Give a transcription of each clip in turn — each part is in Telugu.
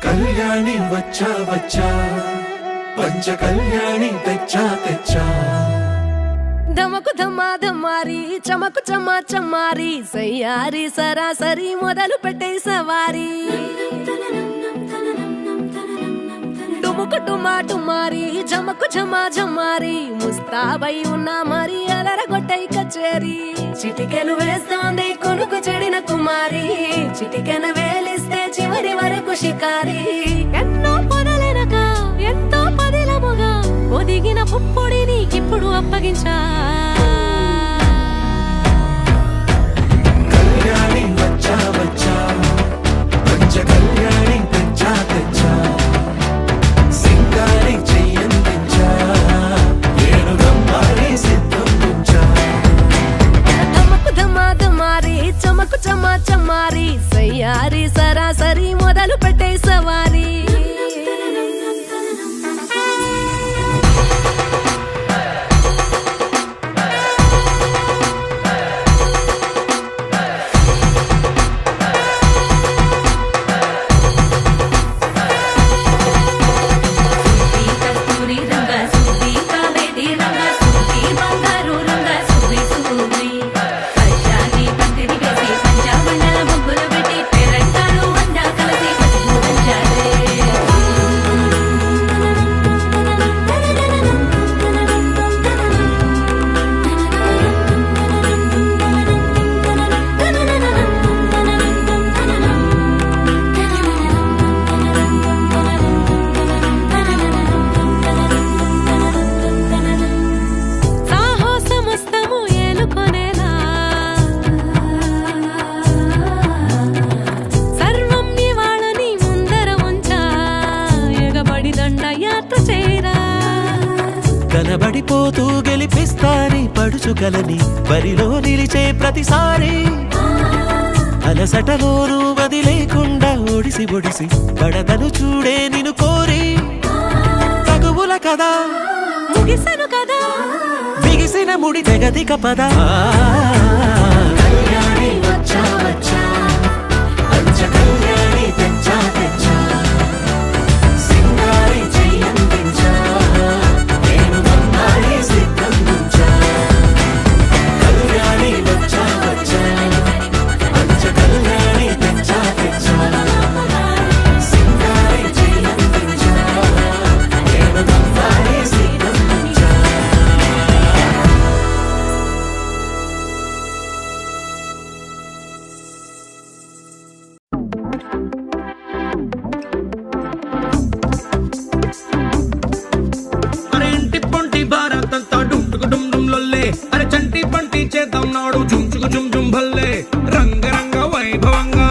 కళ్యాణి వచ్చా వచ్చా పంచ కళ్యాణి తెచ్చా తెచ్చా ధమకు ధమ్మా ధమ్మారి చమకు చమ్మా చమ్మారి సయ్యారి సరాసరి మొదలు పెట్టే సవారి డుముకు డుమా డుమారి జమకు జమా జమ్మారి ముస్తాబై ఉన్నా మరి అలరగొట్టై కచేరి చిటికెలు వేస్తోంది కొనుకు చెడిన కుమారి చిటికెన వేలిస్తే చివరి వరకు షికారి ఎన్నో పొదలెనక ఎంతో పదిలముగా ఒదిగిన పుప్పొడి నీకిప్పుడు అప్పగించా కళ్యాణి వచ్చా వచ్చా పంచ కళ్యాణి తెచ్చా తెచ్చా సింగారి చెయ్యందించా ఏనుగమ్మారి సిద్ధందించా ధమకు ధమ్మా ధమ్మారి చమకు చమ్మా చమ్మారి సయ్యారి సరాసరి మొదలు పెట్టే సవారి కనబడిపోతూ గెలిపిస్తాని పడుచుకలని బరిలో నిలిచే ప్రతిసారి అలసటలోనూ వదిలేకుండా ఒడిసి ఒడిసి పడదను చూడే నిన్ను కోరి తగువుల కదా ముగిసను కదా బిగిసిన ముడి తెగదిక పద కళ్యాణి వచ్చా వచ్చా పంచ కళ్యాణి తెచ్చా తెచ్చా సింగారి చెయ్యందించా ఏనుగమ్మారి సిద్ధందించా కళ్యాణి వచ్చా వచ్చా పంచ కళ్యాణి తెచ్చా తెచ్చా సింగారి చెయ్యందించా ఏనుగమ్మారి సిద్ధందించా అరే ఇంటి పొంటి భారతంతా డుంటుకు డుమ్ డుమ్ లొల్లే అరే చంటి పంటి చేద్దాం నాడు జుంచుకు జుమ్ జుమ్ భల్లే రంగరంగ వైభవంగా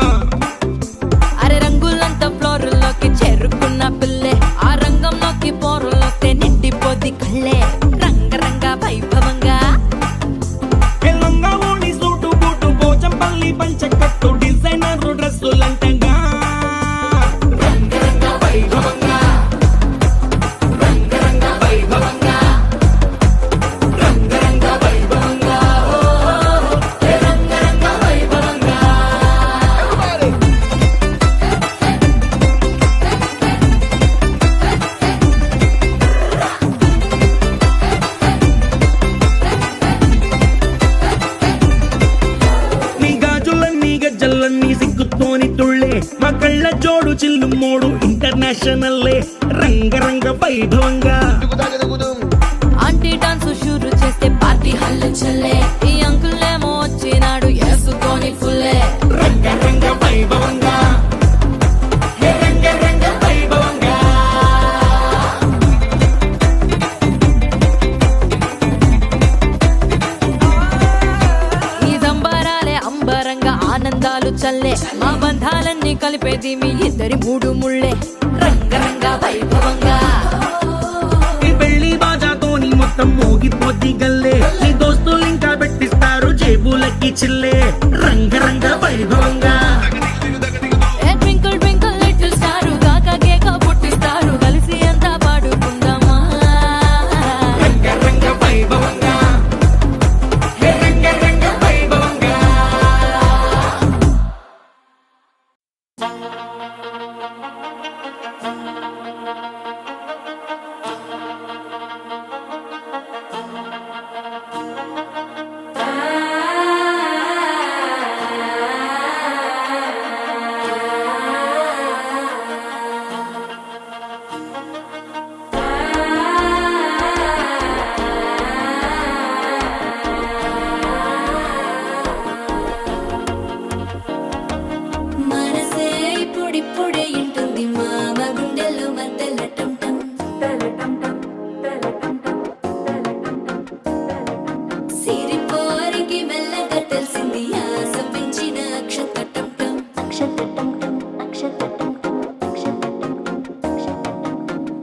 అరే రంగులంతా ఫ్లోర్లోకి చేరుకున్న పిల్లే ఆ రంగంలోకి పోరులోకి నిండిపోది కళ్ళే రంగరంగ వైభవంగా ఎల్లంగా ఓణి సూటు బూటు పోచంపల్లి పంచకట్టు డిజైనర్ డ్రెస్సులంటంగా రంగరంగ వైభవంగా రంగరంగ వైభవంగా రంగరంగ వైభవంగా రంగరంగ వైభవంగా నీ గాజులన్నీ గజ్జలన్నీ సిగ్గుతోని తుళ్ళే మా కళ్ళ జోడు చిల్లు మోడు ఇంటర్నేషనల్లే రంగరంగ వైభవంగా ఆంటీ డాన్స్ షురు చేస్తే పార్టీ హల్లు చల్లే ఈ అంకుల్ ఏమో వచ్చినాడు వేసుకొని ఫుల్లే రంగరంగ వైభవంగా హే రంగరంగ వైభవంగా ఈ సంబరాలే అంబరంగా ఆనందాలు చల్లే మా బంధాలన్నీ కలిపేది మీ ఇద్దరి మూడు ముళ్ళే రంగరంగ వైభవంగా ఈ పెళ్లి బాజాతోని మొత్తం మోగిపోద్ది గల్లే నీ దోస్తులు ఇంకా పెట్టిస్తారు జేబు పువ్వులకి చిల్లే రంగరంగ వైభవంగా ట్వింకిల్ ట్వింకిల్ లిటిల్ స్టార్ కాక కేక పుట్టిస్తారు కలిసి అంతా పాడుకుందామా రంగరంగ వైభవంగా రంగరంగ వైభవంగా మనసే ఇప్పుడిప్పుడే ఇంటుంది మామ గుండెల్లో మధ్యల టం టం సిరిపోరికి మెల్లగా తెలిసింది ఆశ పెంచిన అక్షత టం టం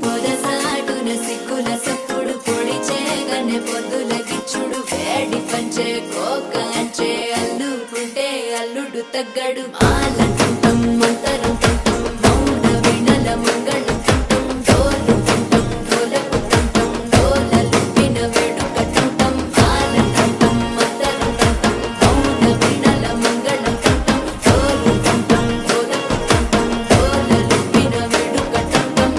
పొదసాటున సిగ్గుల సప్పుడు పొడి చేయగానే పొద్దుల గిచ్చుడు వేడి పంచే కోక అంచే అల్లుకుంటే అల్లుడు తగ్గడు ఆలంటుంటం మంతరం తుంటం మౌన వినల మంగళం తుంటం డోలు తుంటం డోలకు తుంటం డోలలు విన వేడుక తుంటం ఆలంటుంటం మంతరం తుంటం మౌన వినల మంగళం తుంటం డోలు తుంటం డోలకు తుంటం డోలలు విన వేడుక తుంటం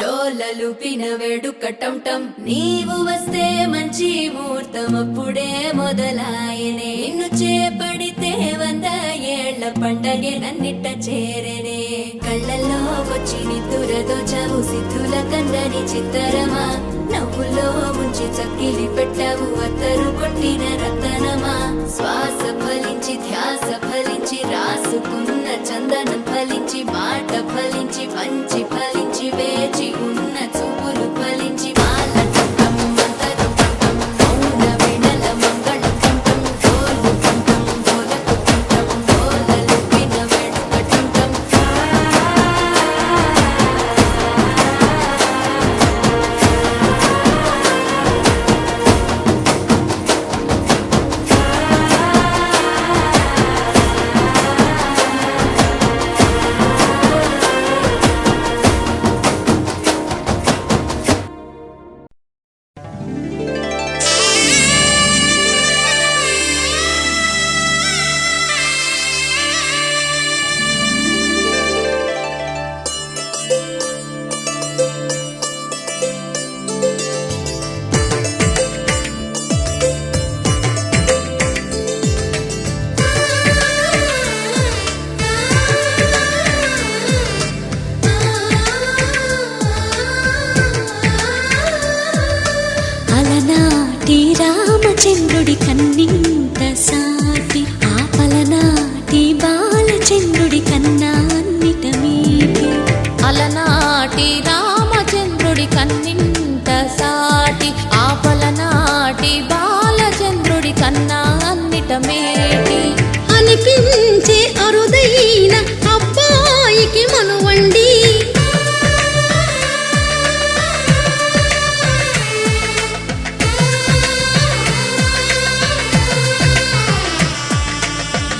డోలలుపిన వేడుక టం టం నీవు వస్తే మంచి ముహూర్తం అప్పుడే మొదలాయనే నిన్ను చేపడితే 100 ఏళ్ల పండగే నన్నిట్ట చేరనే కళ్ళల్లో వచ్చి నిద్దురతో చావు సిద్ధుల కందని చిత్తరమా నవ్వులో ముంచి చక్కిలి పెట్టావు అత్తరు కొట్టిన రతనమా శ్వాస ఫలించి ధ్యాస ఫలించి రాసుకున్న చందనం ఫలించి మాట ఫలించి మంచి ఫలించి వేచి ఉన్న చూపులు ఫలించి మాల టుంటం మంతరం టుంటం మౌన వినల మంగళం టుంటం డోలు టుంటం డోలకు టుంటం డోలలు విన వేడుక టుంటం అలనాటి రామచంద్రుడి కన్నింత సాటి ఆపలనాటి బాలచంద్రుడి కన్నా అన్నిట మీటి అలనాటి రామచంద్రుడి కన్నింత సాటి ఆపలనాటి బాలచంద్రుడి కన్నా అన్నిట మేటి అనిపించే అరుదైన అబ్బాయికి మనువండి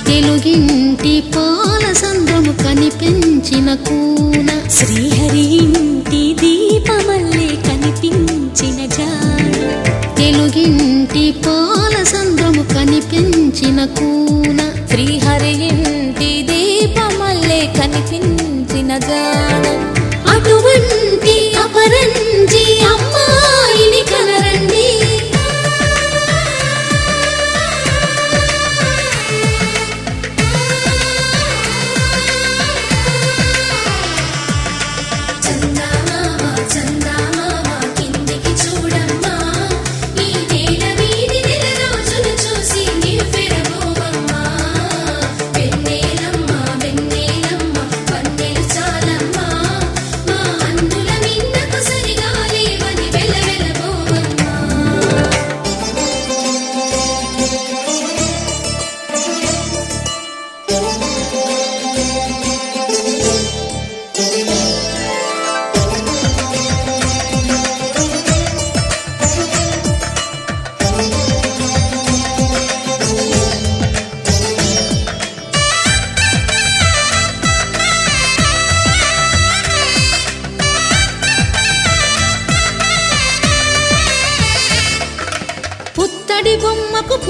తెలుగింటి పాల సంద్రము కనిపించిన కూన శ్రీహరి ఇంటి దీపమల్లే కనిపించిన జాడ తెలుగింటి పాల సంద్రము కనిపించిన కూన శ్రీహరి ఇంటి దీపమల్లే కనిపించిన జాడ అటువంటి అపరంజి అమ్మాయిని కనరండి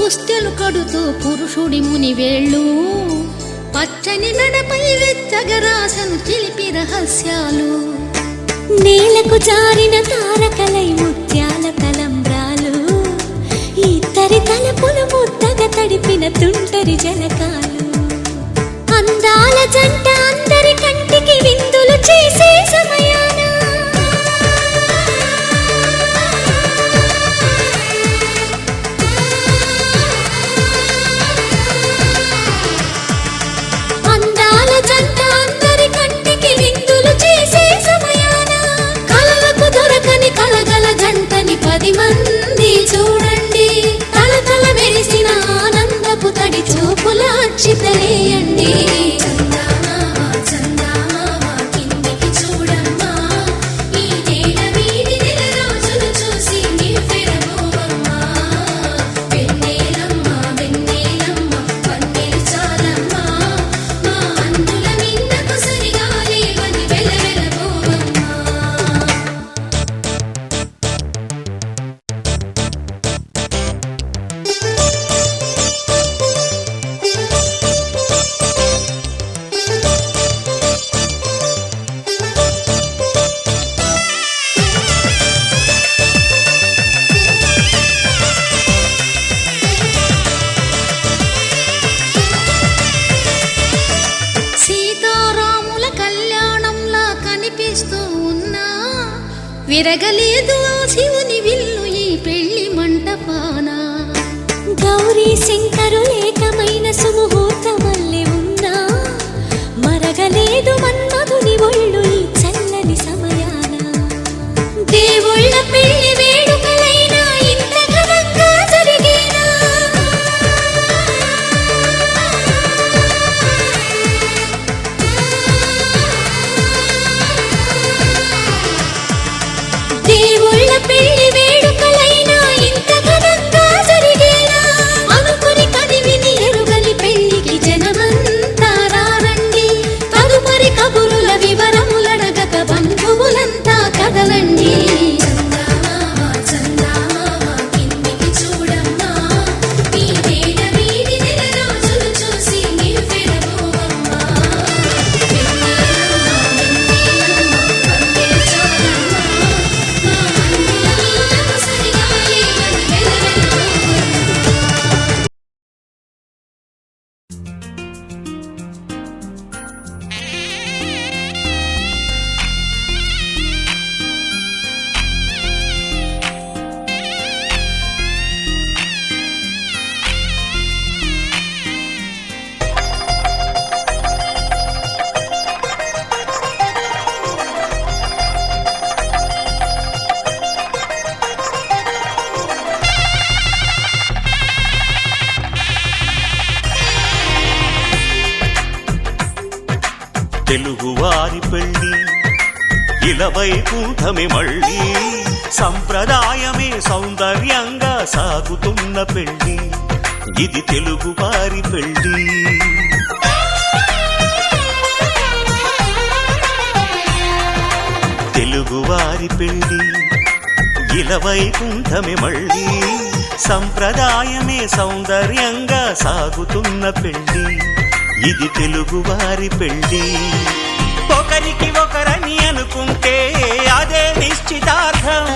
పుస్తెలు కడుతూ పురుషుడి ముని వేళ్ళు పచ్చని మెడపై వెచ్చగరాసను చిలిపి రహస్యాలు నేలకు జారిన తారకలై ముత్యాల తలంబ్రాలు ఇద్దరి తలపులు ముద్దగా తడిపిన తుంటరి జలకాలు అందాల జంట అందరి కంటికి విందులు చేసే సమయాన అందాల జంట అందరి కంటికి విందులు చేసే సమయాన కలలకు దొరకని కలగల జంటని 10 మంది చూడండి తల మెరిసిన ఆనందపు తడి చూపుల అచ్చితలేయండి కిందికి చూడమ్మా ఈ నేల వీడి నెల రోజులు చూసి నివ్వెరబోవమ్మా వెన్నెలమ్మ వెన్నెలమ్మ వన్నెలు చాలమ్మా మా అందుల మిన్నకు సరిగా లేవని వెలవెలబోవమ్మా సీతారాముల కళ్యాణంలా కనిపిస్తూ ఉన్నా విరగలేదు ఆ శివుని విల్లు ఈ పెళ్లి మంటపాన గౌరీ శంకరు ఏకమైన సుముహూర్తమల్లె ఉన్నా మరగలేదు మన్మధుని ఒళ్ళు ఈ చల్లని సమయాన దేవుళ్ళ పెళ్లి వేడుకలైనా ఇంత ఘనంగా జరిగేనా దేవుళ్ళ పెళ్లి వేడుకలైనా ఇంత ఘనంగా జరిగేనా అనుకుని కదివిని ఎరుగని పెళ్లికి జనమంతా రారండి తదుపరి కబురుల వివరములడగక బంధువులంతా కదలండి కిందికి చూడమ్మా ఈ నేల వీడి నెల రోజులు చూసి నివ్వెరబోవమ్మా వెన్నెలమ్మ వన్నెలు చాలమ్మా మా అందుల మిన్నకు సరిగా లేవని వెలవెలబోవమ్మా తెలుగువారి పెళ్ళి ఇలవైకుంఠమే మళ్ళీ సంప్రదాయమే సౌందర్యంగా సాగుతున్న పెళ్ళి ఇది తెలుగువారి పెళ్ళి తెలుగువారి పెళ్ళి ఇలవైకుంఠమే మళ్ళీ సంప్రదాయమే సౌందర్యంగా సాగుతున్న పెళ్ళి ఇది తెలుగువారి పెళ్ళి ఒకరికి ఒకరని అనుకుంటే అదే నిశ్చితార్థం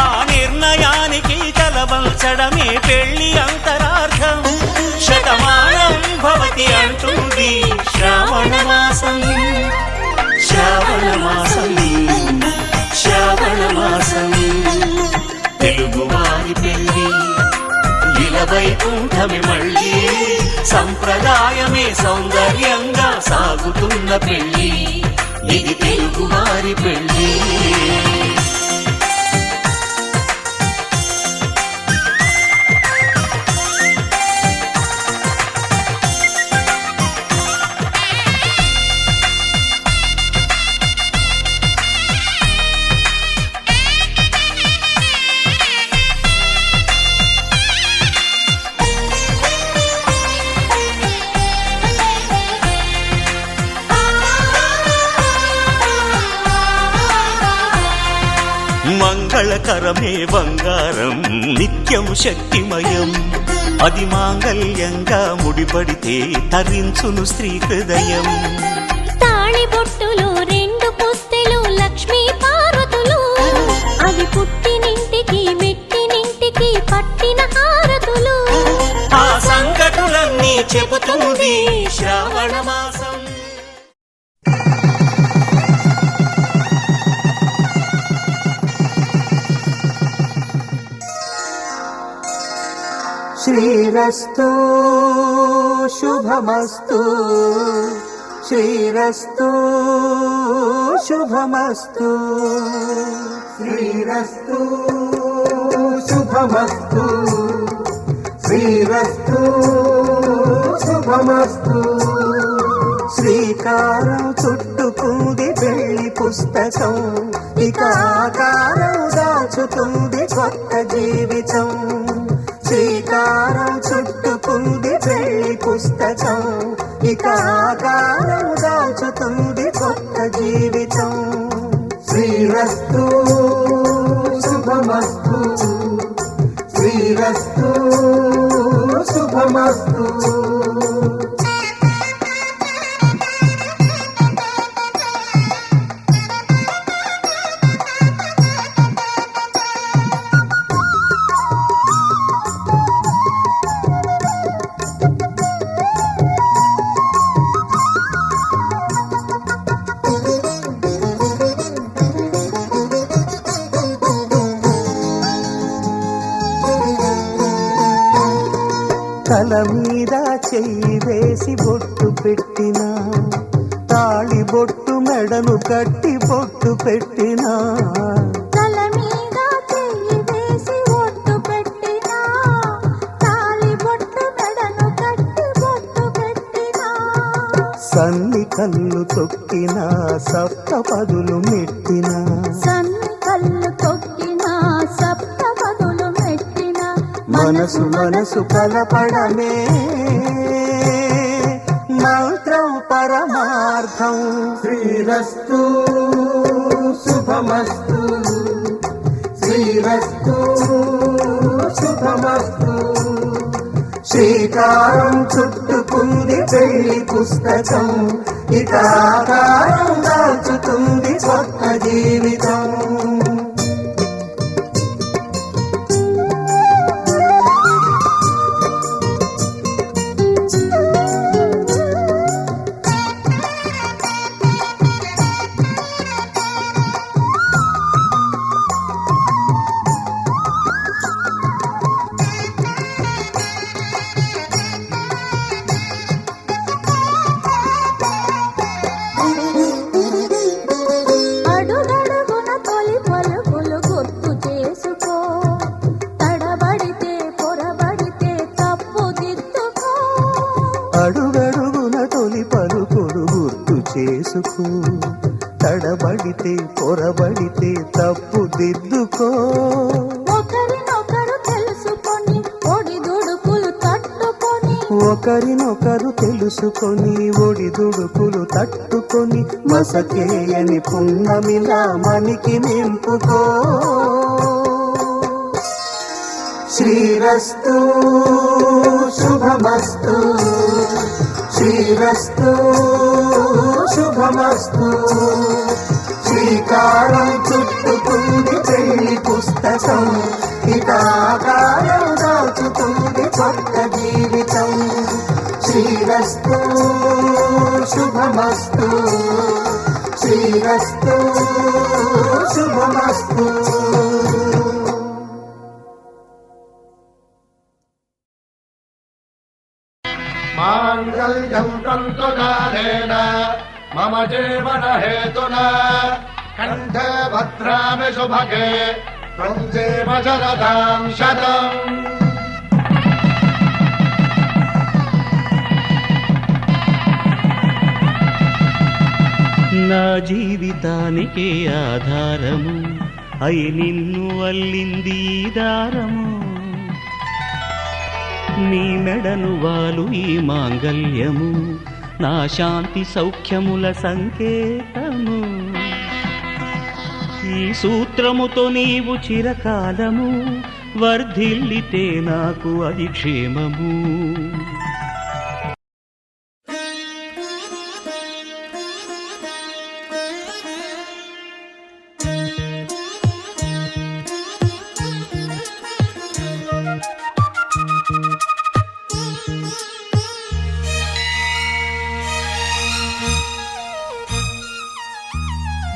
ఆ నిర్ణయానికి తలవంచడమే పెళ్లి అంతరార్థం శతమానం భవతి అంటుంది శ్రావణ మాసం శ్రావణ మాసం శ్రావణ మాసం తెలుగువారి పెళ్ళి ఇలవైకుంఠమే మళ్ళీ సంప్రదాయమే సౌందర్యంగా సాగుతున్న పెళ్ళి ఇది తెలుగువారి పెళ్ళి మంగళకరమే బంగారం నిత్యం శక్తిమయం అది మాంగళ్యంగా ముడిపడితే తరించును స్త్రీ హృదయం. తాళి బొట్టులో 2 పుస్తెలు లక్ష్మీ పార్వతులు, అవి పుట్టినింటికి మెట్టినింటికి పట్టిన హారతులు. ఆ సంకటులన్నీ చెబుతుంది శ్రావణ మాసం. శ్రీరస్తు శుభమస్తు, శ్రీరస్తు శుభమస్తు, శ్రీరస్తు శుభమస్తు, శ్రీరస్తు శుభమస్తు. శ్రీకారం చుట్టుకుంది పెళ్లి పుస్తకం, ఇక ఆకారం దాచుతుంది కొత్త జీవితం. శ్రీకారం చుట్టుకుంది పెళ్లి పుస్తకం, ఇక ఆకారం దాచుతుంది కొత్త జీవితం. శ్రీరస్తు శుభమస్తు, శ్రీరస్తు శుభమస్తు. తల మీద చెయ్యి వేసి బొట్టు పెట్టినా, తాళి బొట్టు మెడను కట్టి బొట్టు పెట్టినా, తల మీద చెయ్యి వేసి బొట్టు పెట్టినా, తాళి బొట్టు మెడను కట్టి బొట్టు పెట్టినా, సన్ని కళ్ళు తొక్కినా సప్తపదులు మెట్టినా, సన్ని కళ్ళు తొక్కినా సప్తపదులు మెట్టినా, మనసు మనసు కలపడమే మంత్రం పరమార్థం. శ్రీరస్తు శుభమస్తు, శ్రీరస్తు శుభమస్తు. శ్రీకారం చుట్టుకుంది పెళ్లి పుస్తకం, ఇక ఆకారం దాచుతుంది కొత్త జీవితం. అడుగడుగున తొలి పలుకులు గుర్తు చేసుకో, తడబడితే పొరబడితే తప్పు దిద్దుకో. అడుగడుగున తొలి పలుకుడు గుర్తు చేసుకో, తడబడితే పొరబడితే తప్పు దిద్దుకో. ఒకరినొకరు తెలుసుకొని ఒడిదుడుకులు తట్టుకొని, ఒకరినొకరు తెలుసుకొని ఒడిదుడుకులు తట్టుకొని, మసకేయని పున్నమిలా మనికి నింపుకో. శ్రీరస్తు శుభమస్తు, శ్రీరస్తు శుభమస్తు. శ్రీకారం చుట్టుకుంది పెళ్లి పుస్తకం, ఇక ఆకారం దాచుతుంది కొత్త జీవితం. శ్రీరస్తు శుభమస్తు, శ్రీరస్తు శుభమస్తు. మాంగళ్యం తంతునానేన మమ జీవన హేతునా కంఠే భద్రామి శుభగే త్వం జీవ శరదాం శతం. నా జీవితానికి ఆధారము అయి నిన్ను అల్లింది ఈ దారము. నీ మెడను వాలు ఈ మాంగల్యము, నా శాంతి సౌఖ్యముల సంకేతము. ఈ సూత్రముతో నీవు చిరకాలము వర్ధిల్లితే నాకు అది క్షేమము.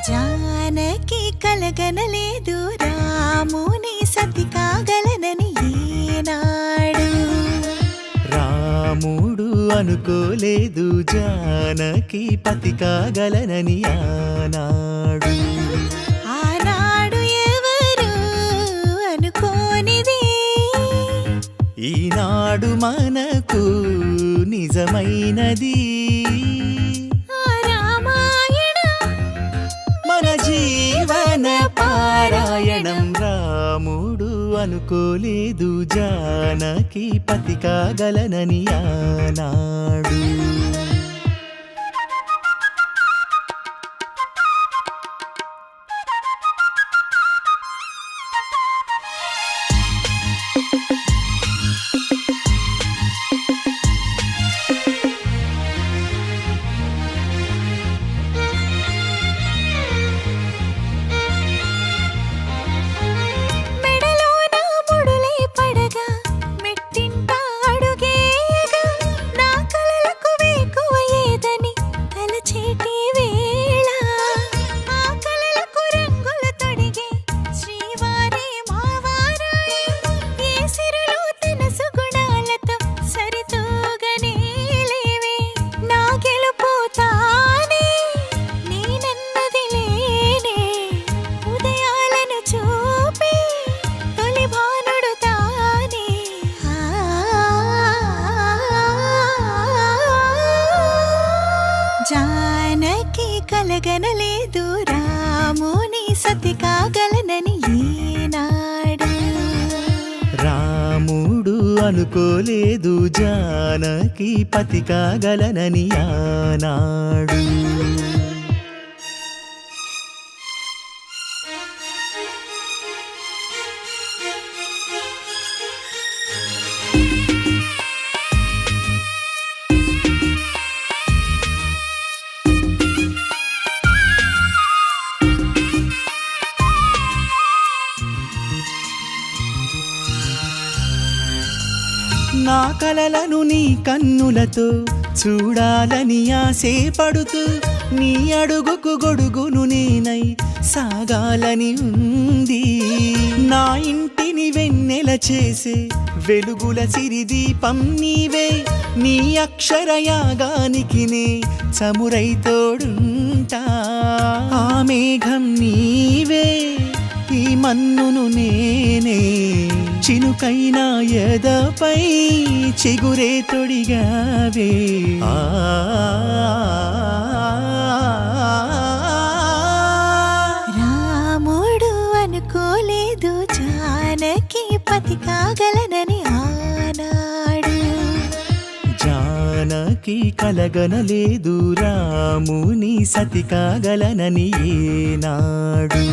జానకి కలగనలేదు రాముని సతి కాగలనని ఈనాడు. రాముడు అనుకోలేదు జానకి పతి కాగలనని ఆనాడు. ఆనాడు ఎవరు అనుకోనిది ఈనాడు మనకు నిజమైనది. మన జీవన పారాయణం. రాముడు అనుకోలేదు జానకి పతి కాగలనని ఆనాడు. జానకి కలగనలేదు రాముని సతి కాగలనని ఈనాడు. రాముడు అనుకోలేదు జానకి పతి కాగలనని ఆనాడు. నా కలలను నీ కన్నులతో చూడాలని ఆశపడుతూ నీ అడుగుకు గొడుగును నేనై సాగాలని ఉంది. నా ఇంటిని వెన్నెల చేసే వెలుగుల సిరిదీపం నీవే. నీ అక్షరయాగానికి నే చమురై తోడుంటా. ఆ మేఘం నీవే, ఈ మన్నును నేనే. చినుకైనా ఎదపై చిగురే తొడిగావే. రాముడు అనుకోలేదు జానకి పతి కాగలనని ఆనాడు. జానకి కలగనలేదు రాముని సతి కాగలనని ఏనాడు.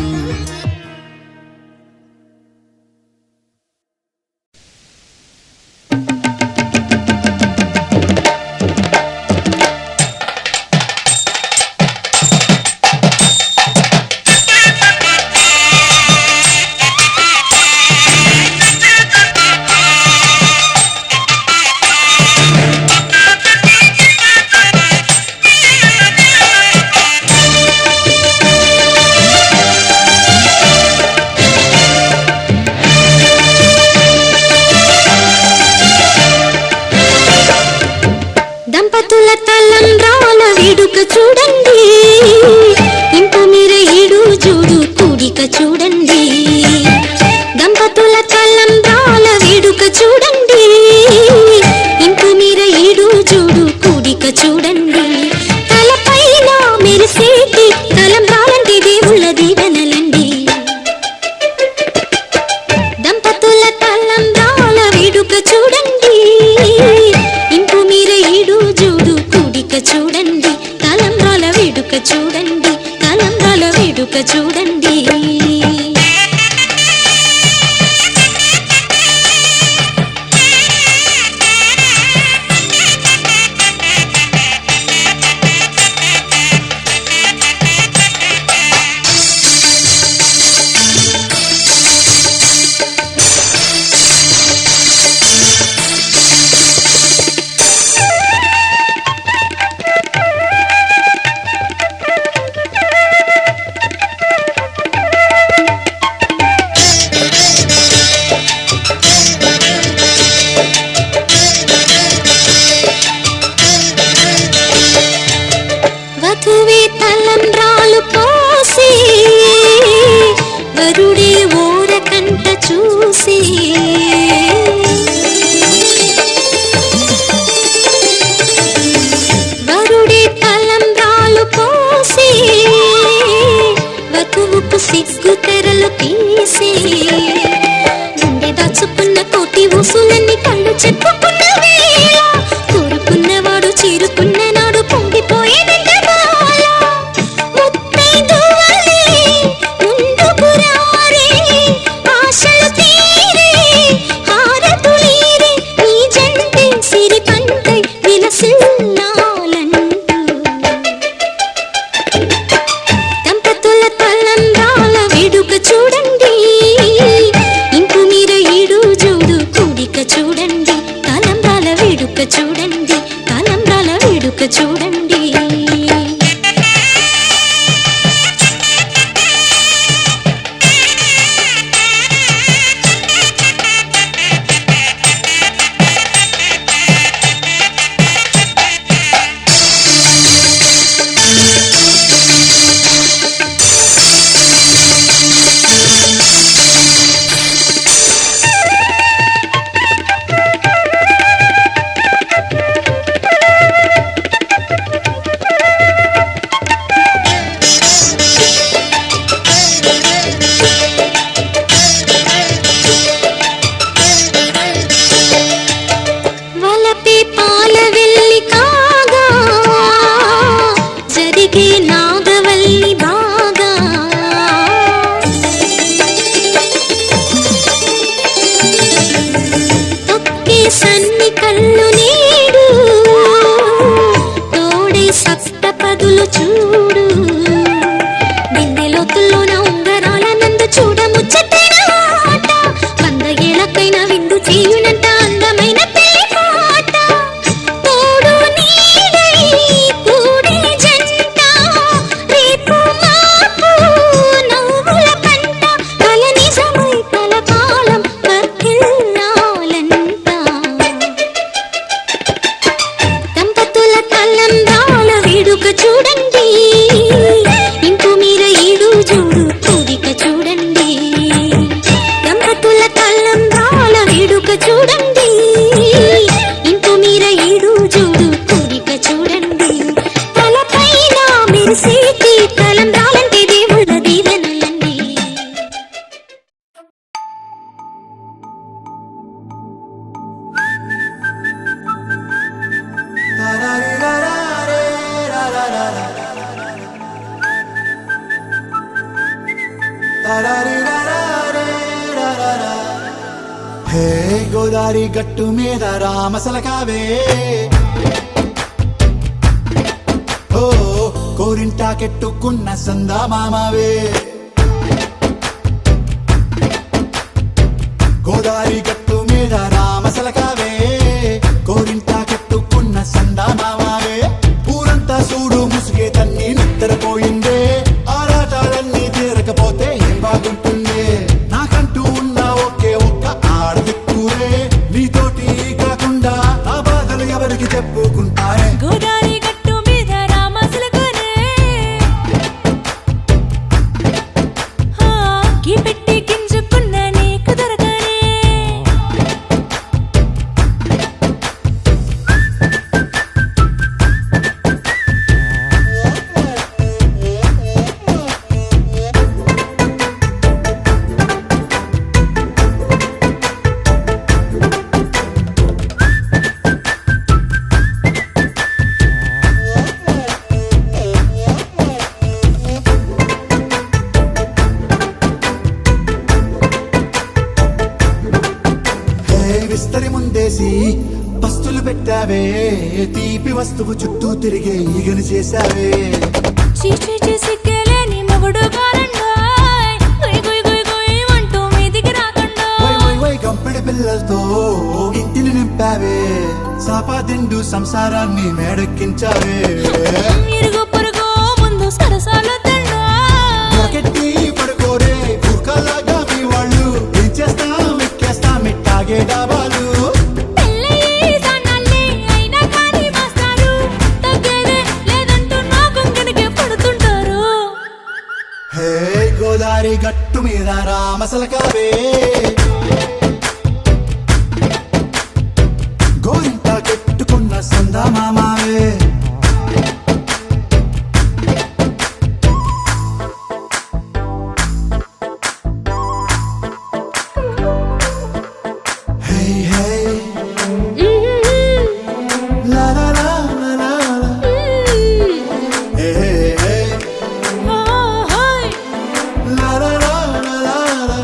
దంపతుల తలంబ్రాల వేడుక చూడండి, ఇంపు మీర ఈడు జోడు కూడిక చూడండి. దంపతుల తలంబ్రాల వేడుక చూడండి, ఇంపు మీర ఈడు జోడు కూడిక చూడండి. తలపైన మెరిసేటి తలంబ్రాలంటి దేవుళ్ళ దీవెనలండి. దంపతుల తలంబ్రాల వేడుక చూడండి, ఇంపు మీర ఈడు జోడు కూడిక చూడండి. తలంబ్రాల వేడుక చూడండి, తలంబ్రాల వేడుక చూడండి. గదులు చూడు బిందెలోతుల్లోన ఉంగరాల నందు చూడ ముచ్చటైన ఆట 100 ఏళ్ళకైనా విందు చేయునంట అందమైన పెళ్లి పాట తోడు నీడై కూడే జంట రేపు మాపు నవ్వుల పంట కల నిజమై కలకాలం వర్ధిల్లాలంట దంపతుల తలంబ్రాల వేడుక చూడండి ఇంపు మీద ఈడు చూడు కోరిక చూడండి దంపతుల తలంబ్రాల వేడుక చూడండి ఇంపు మీద ఈడు చూడు కోరిక చూడండి తలపైన మెరిసేటి తలంబ్రాలంటే దేవుళ్ళ దీవెనలండి హే గోదారి గట్టు మీద రామసలకావే ఓ కోరింటాకెట్టుకున్న సందా మామావే గోదారి గట్టు మీద రామసలకావే కోరింటాకెట్టుకున్న సందా మామావే ఊరంతా చూడు ముసుగే తన్ని నిద్రపోయిందే ఆరాటాలన్నీ తీరకపోతే ఏం బాగుంటుంది నాకంటూ ఉన్న ఒకే ఒక్క ఆడదిక్కురే నీతోటి కాకుండా నా బాధలు ఎవరికి చెప్పుకుంటారే గోదారి గట్టు మీద రామసులకునే గీ పెట్టి గింజుకున్న నీకు దొరకనే విస్తరి ముందేసి పస్తులు పెట్టావే తీపి వస్తువు చుట్టూ తిరిగే ఈగలు చేశావే చీచీ చేసి కేలేని మొగుడు కారండాయ్ గుయ్ గుయ్ గుయ్ గుయ్ అంటూ మీదికి రాకుండా వై వై వై గంపెడి పిల్లలతో ఇంటిని నింపావే సాపాదిండు సంసారాన్ని మేడెక్కించావే ఇరుగు పొరుగు ముందు సరసాలు తండా మొరకెట్టి పడుకోరే కుక్కలాగా మీ వాళ్ళు ఏం చేస్తాం ఎక్కేస్తాం ఇట్టాగే డాబాలు పెళ్ళయి దానాల్ని అయినా కానీ మాస్తారు తగ్గేదే లేదంటూ నా కొంగనికి పడుతుంటారు హే గోదారి గట్టు మీద రామసలకావే గోరింట కెట్టుకున్న సందా మామావే హే హే లా లా లా లా లా లా. హే హే హే లా లా లా లా లా లా.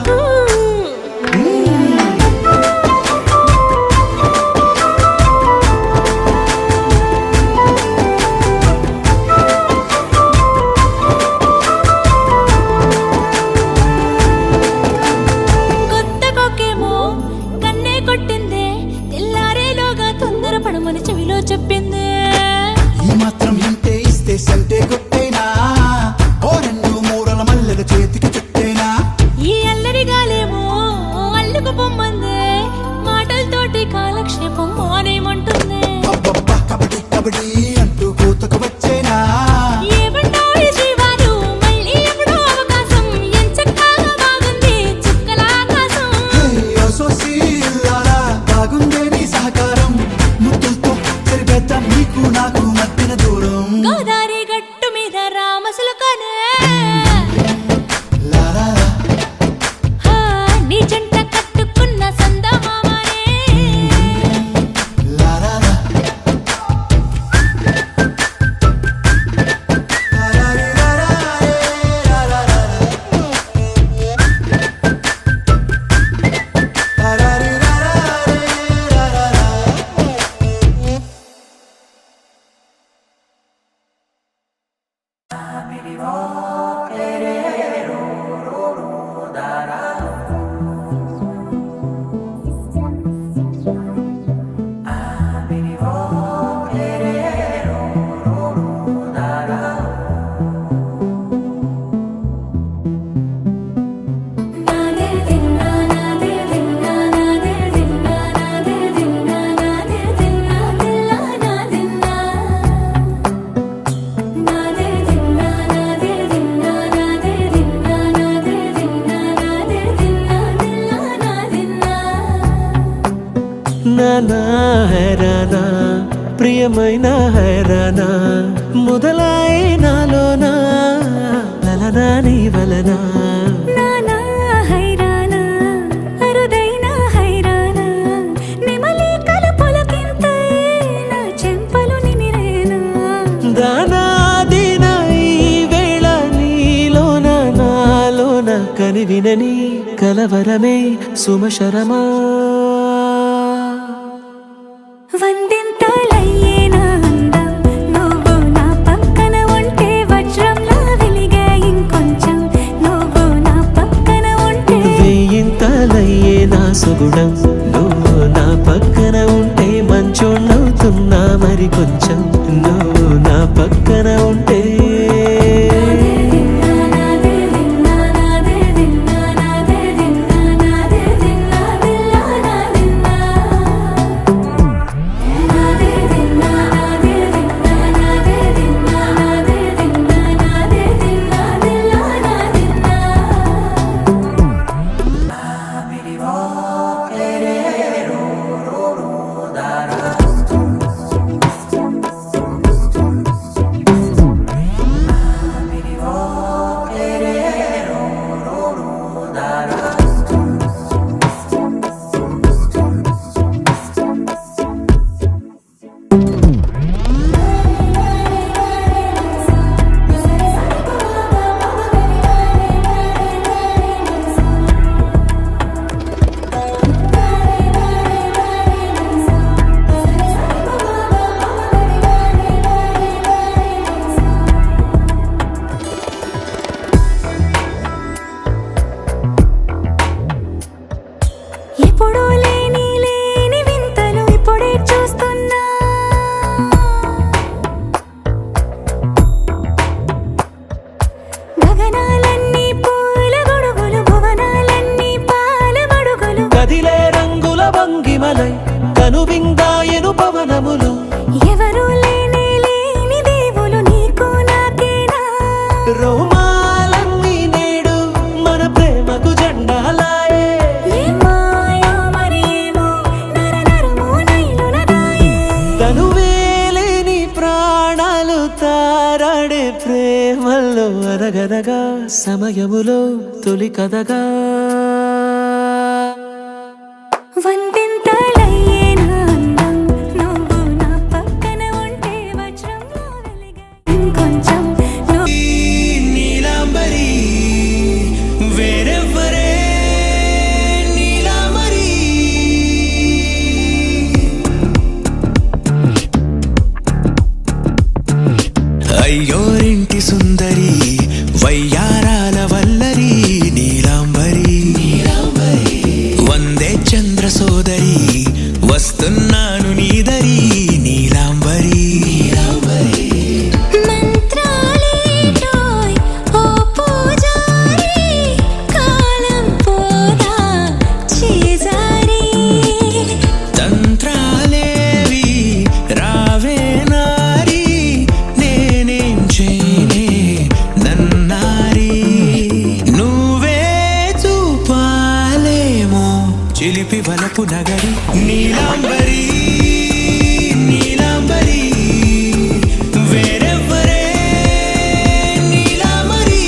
నా హైరానా ప్రియమైన హైరానా మొదలాయి నాలోనా లలనా నీ వలనా నానా హైరానా అరుదైన హైరానా నెమలి కలుపులకింతై నా చెంపలు నిమిరేనా దానాదిన ఈ వేళ నీలోన నాలోన కనివినని కలవరమే సుమశరమా వందింతలయ్యేనా అందం నువ్వు నా పక్కన ఉంటే వజ్రంలా వెలిగే ఇంకొంచెం నువ్వు నా పక్కన ఉంటే వేయింతలయ్యే నా సుగుణం నువ్వు నా పక్కన ఉంటే మంచోణ్ణవుతున్నా మరి కొంచెం నువ్వు నా పక్కన ఉంటే ఎప్పుడూ లేని వింతలు ఇప్పుడే చూస్తున్నా గగనాలన్నీ పూల గొడుగులు భువనాలన్నీ పాల మడుగులు కదిలే రంగుల భంగిమలై కనువిందాయను పవనములు ఎవరూ లేని దేవులు నీకు నాకేనా రోమాలన్నీ నేడు మన ప్రేమకు జెండాలాయే ఏ మాయో మరి ఏమో నరనరమో నైలున దాయే తనువేలేని ప్రాణాలు తారాడే ప్రేమల్లో అరగరగా సమయములో తొలి కథగా వందింతలయ్యేనా అందం నువ్వు నా పక్కన ఉంటే వజ్రంలా వెలిగే ఇంకొంచెం నీలాంబరి వేరెవ్వరే నీలాంబరి అయ్యోరింటి సుందరి వయ్యారాల వల్లరి నీలాంబరి వందే చంద్ర సోదరి వస్తున్నాను నీదరి నీలాంబరి మంత్రాలేటోయ్ ఓ పూజారి కాలం పోదా చేజారి తంత్రాలేవి రావే నారి నేనేం చేయనే నన్నారి నువ్వే చూపాలేమో చిలిపి వలపు నగరి నీలాంబరి నీలాంబరి వేరెవ్వరే నీలాంబరి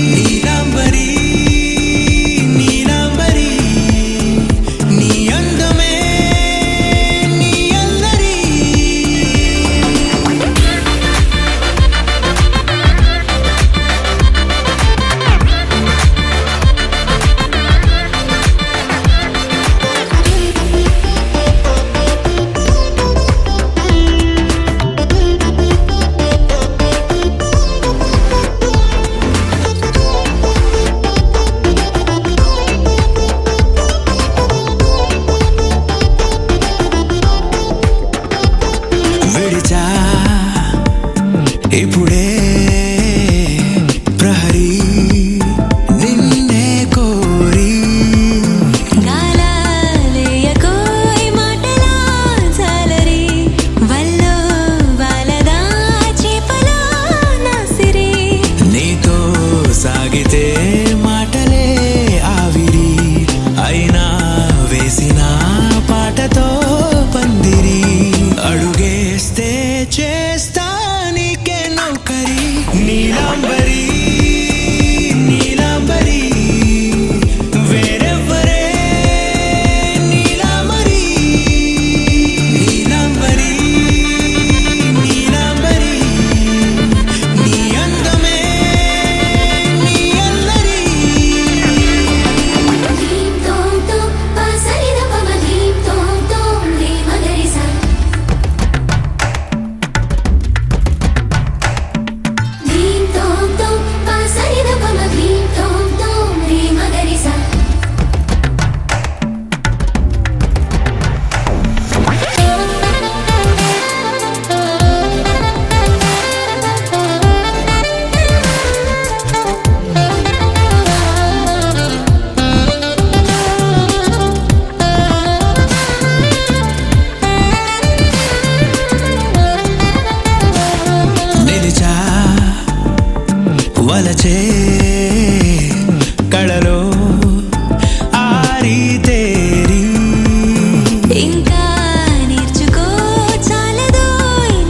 నీలాంబరి నీలాంబరి నీ అందమే నీ అల్లరి విడిచా ఇప్పుడే ప్రహరీ నిన్నే కోరి గాలాలేయకోయ్ మాటలా జాలరి వల్లో వాలదా చేపలా నాసిరి నీతో సాగితే మాటలే ఆవిరి అయినా వేసిన పాట వలచే కళలో ఆరి తేరి ఇంకా నేర్చుకో చాలదో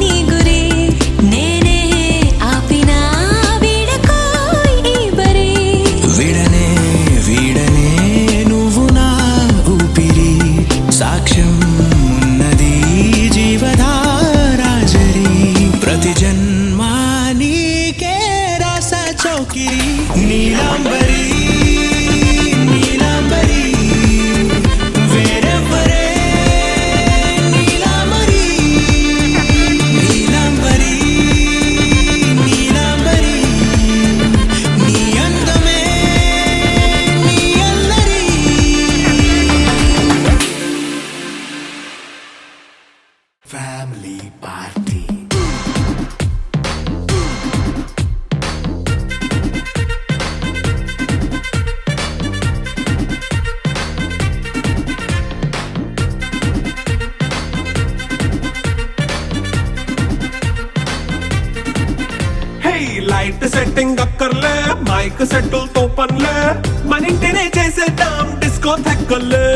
నీ గురి నేనే ఆపినా వీడకోయ్ ఈ బరి విడనే వీడనే నువ్వు నా ఊపిరి సాక్ష్యం ఉన్నది జీవధారాజరి ప్రతి జన్మా నీకే రాస చౌకిరి నీలాంబరి నీలాంబరి వేరెవ్వరే నీలాంబరి నీలాంబరి నీలాంబరి నీ అందమే నీ అల్లరి ఫ్యామిలీ పార్టీ లైట్ సెట్టింగ్ అక్కర్లే మైక్ సెట్టులతో పనులే మన ఇంటినే చేసేద్దాం డిస్కో థెక్కలే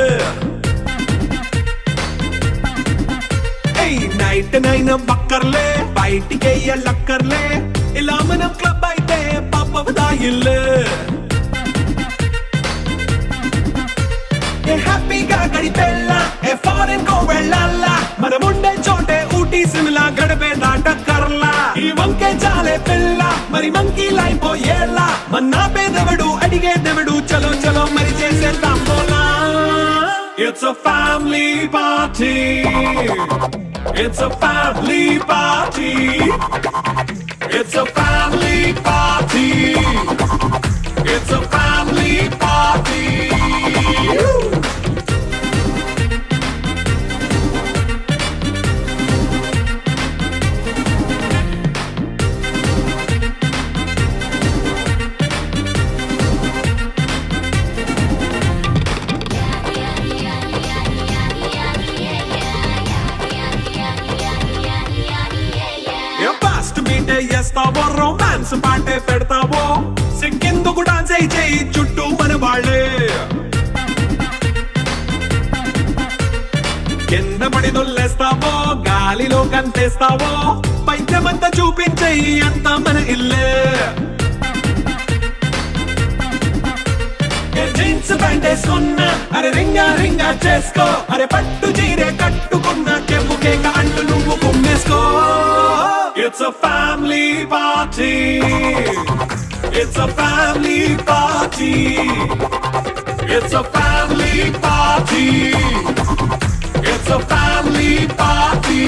నైట్ నైన్ బక్కర్లే బయటికి లక్కర్లే ఇలా మనం క్లబ్ అయితే పాపదాయిల్లే హ్యాపీగా గడిపెళ్ళా ఏ ఫారెన్ కో వెళ్ళాలా మనం ఉండే చోటే ఊటీ సిమ్లా గడిపే దాటక్కర్లా ఈ వంకే చాలే పిల్ల మరి మంకీ లైపోయేలా మన్నా పేదవడు అడిగేదెవడు చలో చలో మరి చేసేద్దాం బోలా It's a family party. It's a family party. It's a family party. It's a family party. చేస్తావో రొమాన్స్ పాటే పెడతావో సిగ్గెందుకు డాన్స్ అయి చేయి చుట్టూ మన వాళ్ళే కింద పడి దొల్లేస్తావో గాలిలో కంటేస్తావో పైద్యమంతా చూపించేయి అంతా మన ఇల్లే జీన్స్ ప్యాంట్ వేసుకున్నా అరే రింగా రింగా చేసుకో అరే పట్టు చీరే కట్టుకున్నా చెవు కేక అంటూ నువ్వు కుమ్మేసుకో It's a family party. It's a family party. It's a family party. It's a family party.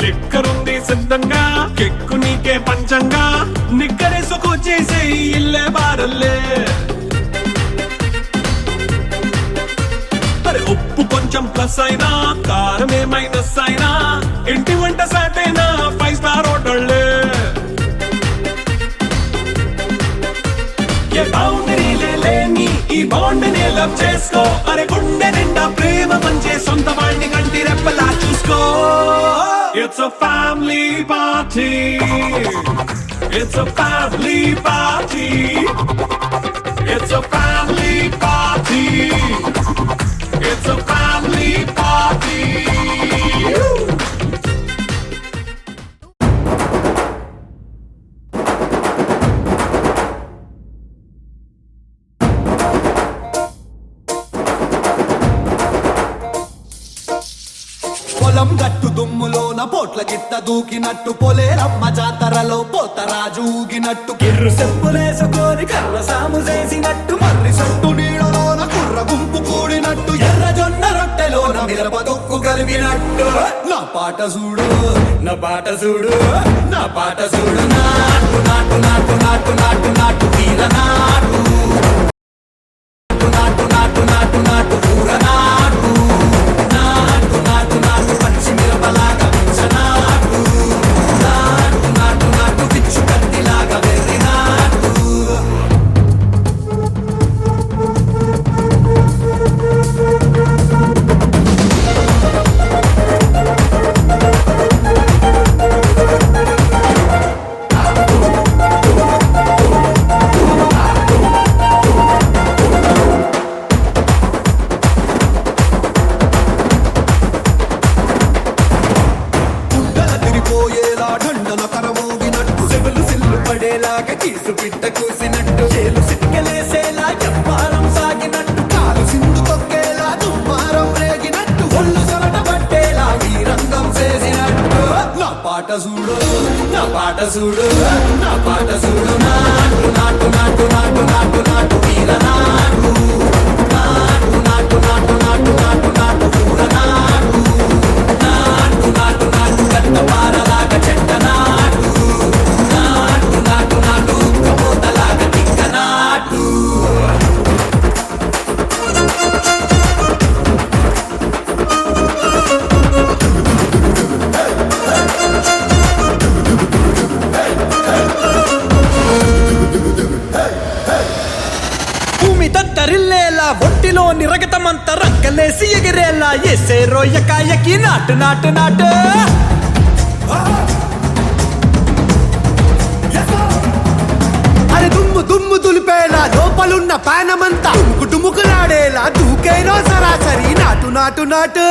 లిక్కరుంది సిద్ధంగా కెక్కు నీకే పంచంగా నిక్కరేసుకొచ్చేసే ఇల్లే బారల్లే అరే ఉప్పు కొంచెం ప్లస్ అయినా కారమే మైనస్ అయినా ఇంటి వంట సాటైనా 5 స్టార్ హోటళ్ళే ఏ బౌండరీలే లేని ఈ బాండ్ ని లవ్ చేసుకో అరే గుండె నిండా ప్రేమ పంచే సొంత వాణ్ణి కంటి రెప్పలా చూసుకో It's a family party. It's a family party. It's a family party. It's a family party. పొలం గట్టు దుమ్ములోన పోట్ల గిట్ట దూకినట్టు పొలేరమ్మ జాతరలో పోతరాజు ఊగినట్టు కిర్రు చెప్పులేసుకొని కర్ర సాము చేసినట్టు మర్రి సొట్టు నీడలోన కుర్ర గుంపు కూడినట్టు ఎర్ర జొన్న రొట్టెలోన మిరప దొక్కు కలిపినట్టు నా పాట చూడు నా పాట చూడు నా పాట చూడు నాటు నాటు నాటు నాటు నాటు నాటు తీర నాటు నాటు నాటు చూడు నా పాట చూడు నా పాట చూడు నాటు నాటు నాటు నాటు నాటు నాటు వీర నాటు నాటు నాటు నాటు నాటు నాటు నాటు పూర నాటు నాటు నాటు నాటు గంట పారలాగా చెట్ట నాటు నాటు నాటు నాటు కబోతలాగా తిక్క నాటు భూమి దద్దరిల్లేలా ఒంటిలోని రగతమంత రక్కలేసి ఎగిరేలా ఎసే రోయకాయకి నాటు నాటు నాటు అరే దుమ్ము దుమ్ము దులిపేలా లోపలున్న పానమంతా డుముకులాడేలా దూకేనో సరాసరి నాటు నాటు నాటు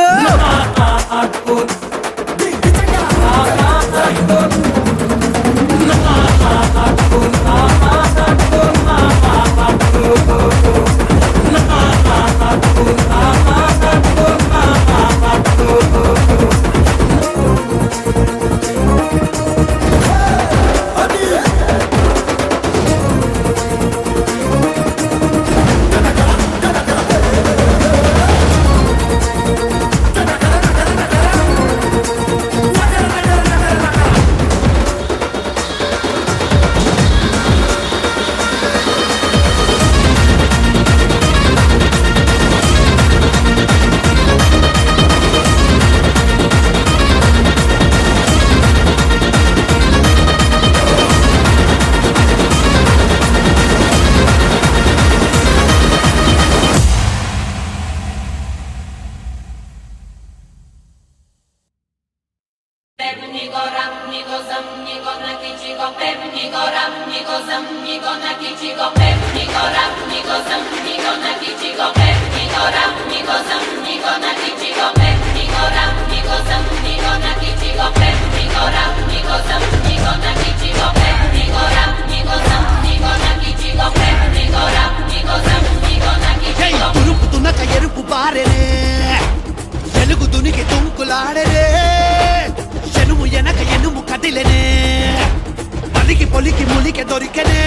తురుపు తునక ఎరుపు పారెనే ఎలుగు దునికి తుంకులాడరే ఎనుము ఎనక ఎనుము కదిలెనే పలికి పొలికి ములికి దొరికెనే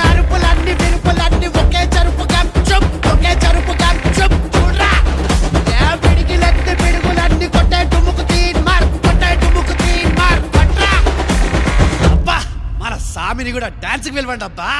అరుపులన్నీ విరుపులన్నీ ఒకే చరుపు గంచం ఒకే చరుపు గంచం చూడ్రా పిడికిలెత్తి పిడుగులన్నీ కొట్టే టుముకు తీన్ మార్ కొట్టే టుముకు తీన్ మార్ కొట్రా అబ్బా మన సామిని కూడా డాన్స్కి వెళ్ళండి అబ్బా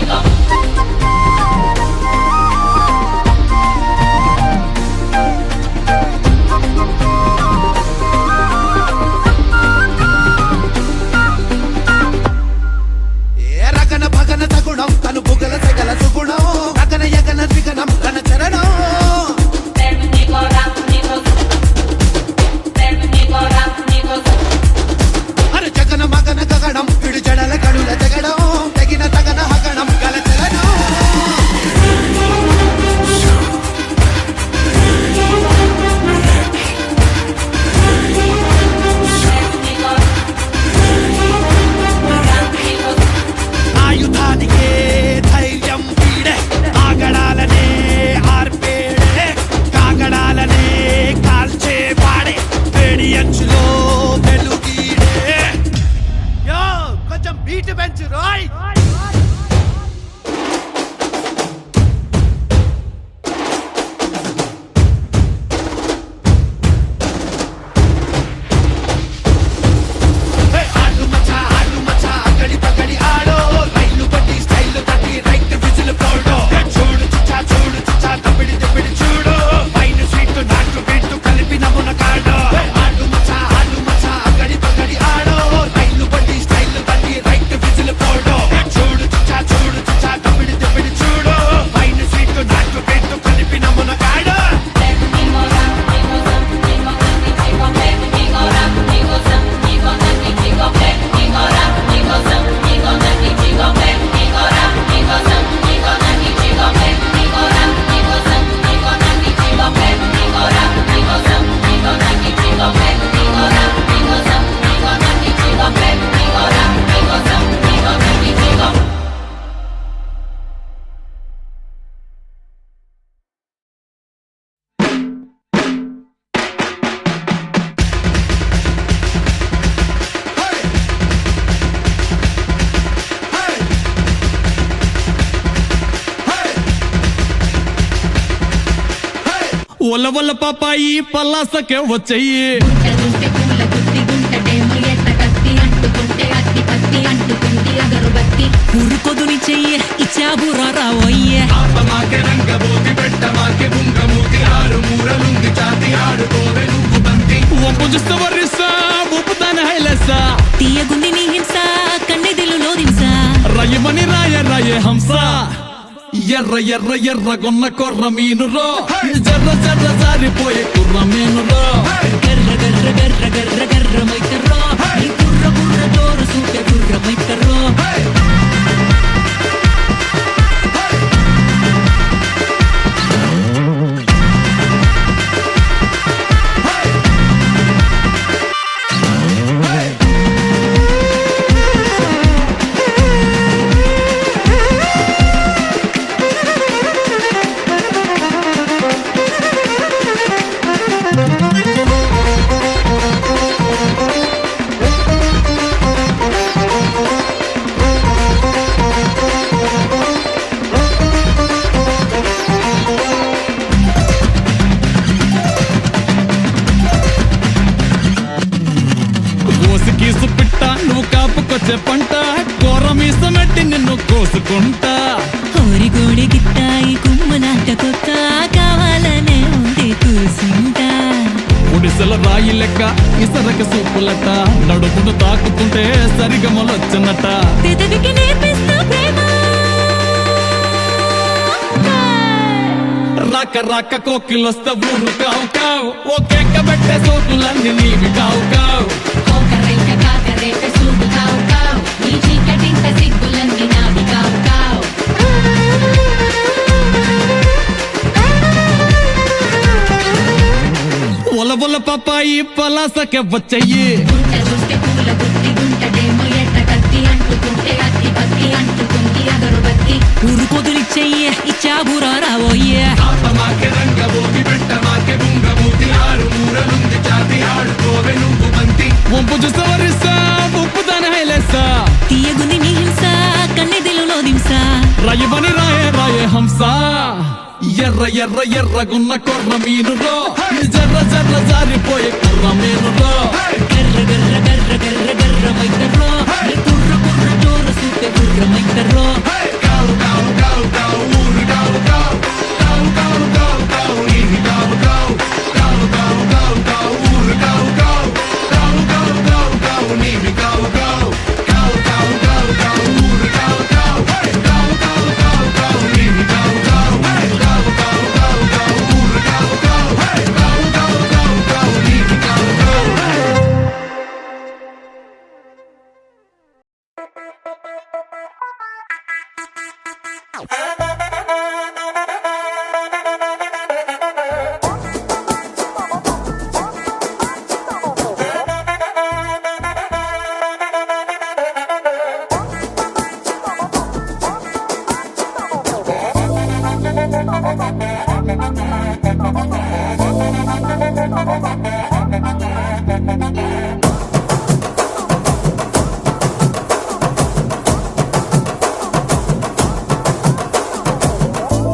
Go ఒల ఒల పాపాయి పల్లాసకే వచ్చయ్యి గుంటె పూల గుత్తి గుంటటేమో ఎట్ట కత్తి అంటుకుంటే అత్తి పత్తి అంటుకుంది అగరుబత్తి ఉరుకొదుని చెయ్యి ఇచ్చాబురా రావయ్యే ఆపమాకే రంగబోతి పెట్టమాకే బుంగమూతి ఆరు మూరలుంది చాతి ఆడుకోవే నువ్వు బంతి ఒప్పు చూస్తే వర్రిస్తా ఒప్పుతానే హైలెస్సా తీయగుంది నీ హింస కన్నెదిలులో దింస రయ్యమని రాయ రాయే హంస ఎర్ర ఎర్ర ఎర్రగొన్న కొర్ర మీనురో జర్ర జర్ర జారిపోయే కుర్ర మీనురో గర్ర గర్ర గర్ర గర్ర గర్ర మైతర్రో నీ కుర్ర కుర్ర జోరు సూటే గుర్ర మైతర్రో కోసికీసు పిట్ట నువ్వు కాపుకొచ్చే పంట కూర మీసమెట్టి నిన్ను కోసుకుంటా హోరి గోడి గిట్టాయి కుమ్మ నాట కొత్త కావాలనే ఉంది కూసింటా గుడిసెల రాయి లెక్క ఇసరక సూపులట నడుపును తాకుతుంటే సరిగమలొచ్చనట పెదవికి నేర్పిస్తా ప్రేమ రాక రాక కోకిలొస్తే ఊరు కావు కావు ఓ కేక పెట్టే సోకులన్నీ నీవి కావు కావు కోకరైక కాకరేక సూపు కావు కావు నీ చీకటింత సిగ్గులన్నీ నావి కావు కావు ఒల ఒల పాపాయి పలాసకే వచ్చయ్యి గుంటె పూల గుత్తి గుంటటేమో ఎట్ట కత్తి అంటుకుంటే అత్తి పత్తి అంటుకుంది అగరుబత్తి ఉరుకొదుని చెయ్యి ఇచ్చాబురా రావయ్యే ఆపమాకే రంగబోతి పెట్టమాకే బుంగమూతి ఆరు మూరలుంది చాతి ఆడుకోవే నువ్వు బంతి వంపు చూస్తే వర్రిస్తా ఒప్పుతానే హైలెస్సా తీయగుంది నీ హింస కన్నెదిలులో దింస రయ్యమని రాయే రాయే హంస ఎర్ర ఎర్ర ఎర్రగున్న కొర్ర మీనురో జర్ర జర్ర జారిపోయే కుర్ర మీనురో గర్ర గర్ర గర్ర గర్ర గర్ర మైతర్రో నీ కుర్ర కుర్ర జోరు సూటే గుర్ర మైతర్రో కావు కావు కావు కావు ఊరు కావు కావు కావు కావు కావు కావు నీవి కావు కావు కావు కావు కావు కావు ఊరు కావు కావు కావు కావు కావు కావు నీవి కావు కావు కావు కావు కావు కావు ఊరు కావు కావు కావు కావు కావు కావు నీవి కావు కావు కావు కావు కావు కావు ఊరు కావు కావు కావు కావు కావు కావు నీవి కావు కావు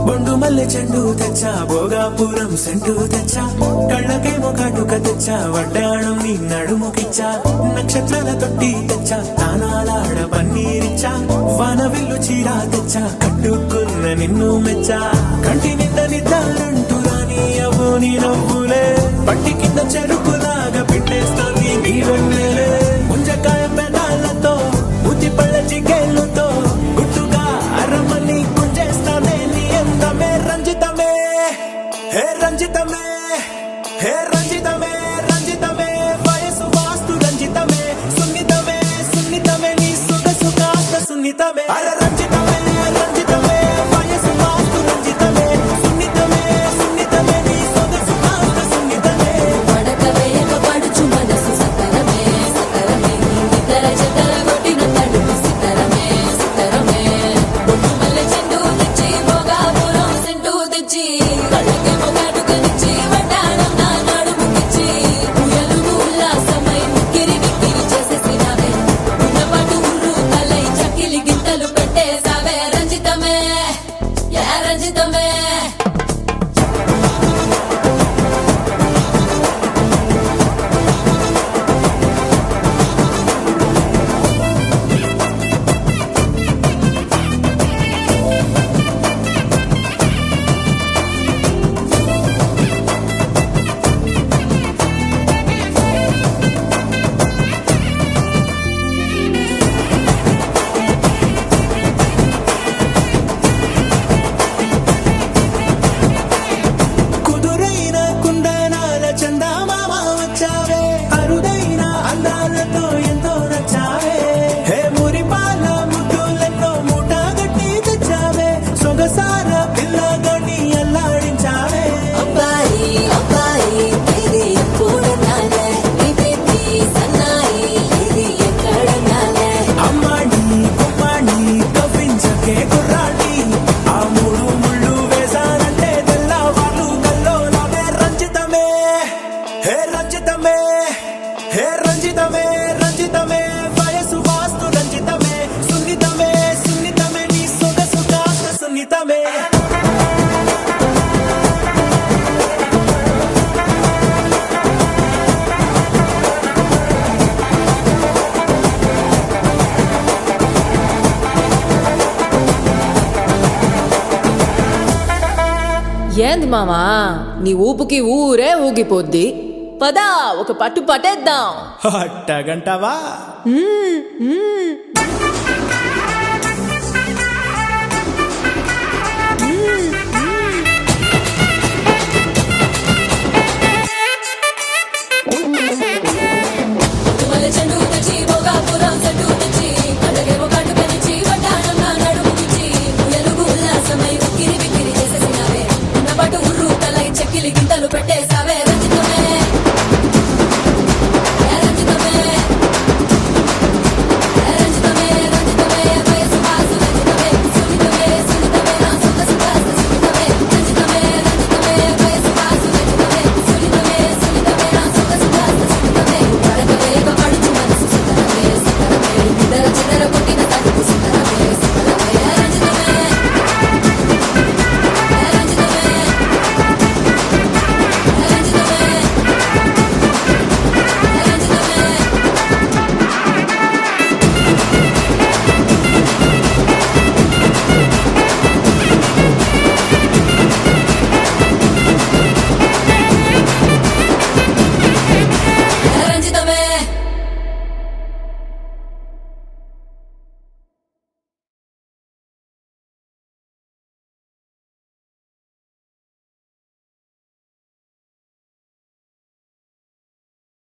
బొండు మల్లె చెండు తెచ్చా భోగాపురం సెంటు తెచ్చా కళ్ళకేమో కాటుక తెచ్చా వడ్డాణం నీ నడుముకిచ్చా నక్షత్రాల తొట్టి తెచ్చా తానాలాడ పన్నీరిచ్చా వాన విల్లు చీర తెచ్చా కట్టుకున్న నిన్ను మెచ్చా కంటి నిండా నిద్దారంటూ రాని అవ్వు నీ నవ్వులే పట్టి కింద చెరుకులాగా పిండేస్తాంది నీ వెన్నెలే ముంజకాయ పెదాలతో ముతి పళ్ళ చికేళ్ళతో గుట్టుగా అరమని గుంజేస్తానే నీ అందమే రంజితమే హే రంజితమే హే రంజితమే రంజితమే వయసు వాస్తు రంజితమే సున్నితమే సున్నితమే నీ సొగసు కాస్త సున్నితమే అరే రంజితమే రంజితమే వయసు వాస్తు రంజితమే సున్నితమే సున్నితమే నీ సొగసు కాస్త సున్నితమే పడక వేయక ఏంది మామా నీ ఊపుకి ఊరే ఊగిపోద్ది పదా ఒక పట్టు పట్టేద్దాం అట్టగంటావా మ్మ్, మ్మ్.